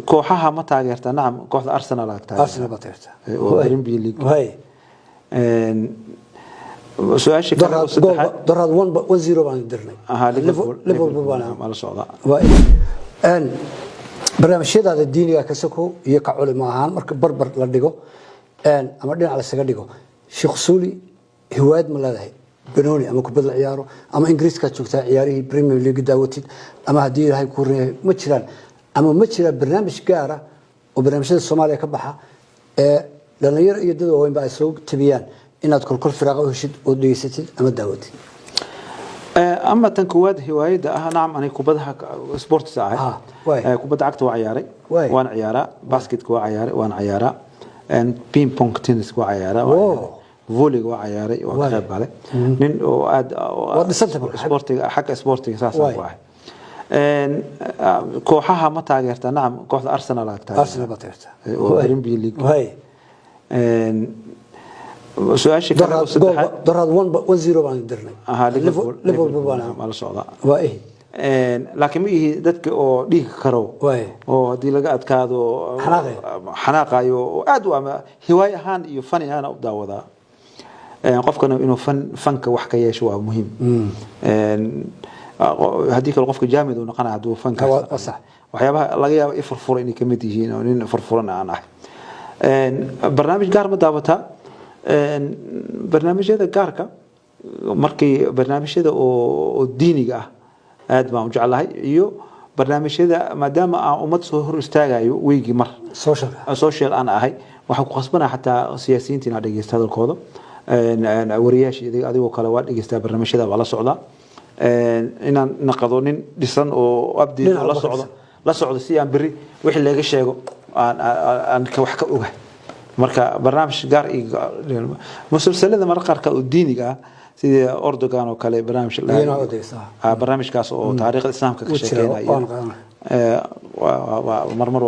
كوحها ما تاجرتها نعم كوحة أرسنال أرسنال ما تاجرتها وبريمبي ليج وهي سؤال شيء كان دراد 1-0 بان درني ليفربول بان على صعدة أن برنامجyada diiniga ka soo iyo ka culimo ahaan marka barbar la dhigo ama dhinac la saga dhigo Sheikh Suuli hiwaad ma leedahay banooni ama kubadda ciyaaro ama Ingiriiska joogta ciyaarihii Premier League daawatid ama hadii ilaahay ku reeyay ma jiraan ama ma jira barnaamij gaar ah oo barnaamijyada Soomaaliya ka baxa dhalinyaro iyo dad weyn ba ay soo tabiyaan inaad kulkul firaaqo heshid oo deeysatid ama daawatid أما تنكواد هواية نعم أنا كوبدها سبورت ساعة كوبد عكت وعياري وأنا عيارة باسكت وعياري وأنا عيارة and بين بونج تنس وعيارة فولي وعياري وكذا بالي نين واد سبورتي حق سبورتي أساسا واحد كوحها ما تاجرتها نعم كوحة أرسنال أرسنال ما تاجرتها وبريمبي ليج سؤال شيء كان دراد 1-0 بان درني ليفربول بان على صعدة وإيه لكن هي ذاتك أو ديك كرو أو دي لقات كادو حناقة يو أدوى هواية هان يفني هان أبدا وذا قف كانوا إنه فنك وحكاية شو مهم هديك القف جامد ونقنا عدو فنك صح وحيابها لقيا يفرفر إني كميتي هنا ونين فرفرنا أنا برنامج قار مدابتها برنامج هذا كاركا مركي برنامج هذا أو ديني aad baan u jeclahay iyo barnaamijyada maadaama aan umad soo hor istaagayo weegi mar social aan ahay waxa ku qasbana xataa siyaasiyiinta inay dhageystaan hadalkooda wariyaashii adigoo kale waa dhageystaa barnaamijyada wala socda inaan naqado nin dhisan oo abdi la socdo si aan bari wixii laga sheego aan ka wax ka ogahay marka barnaamij gaar iyo musalsalada marka qaar ka diiniga سيدي أردوغان وكالي برنامج كاس أو تاريخ الإسلام كشكلنا ومرمر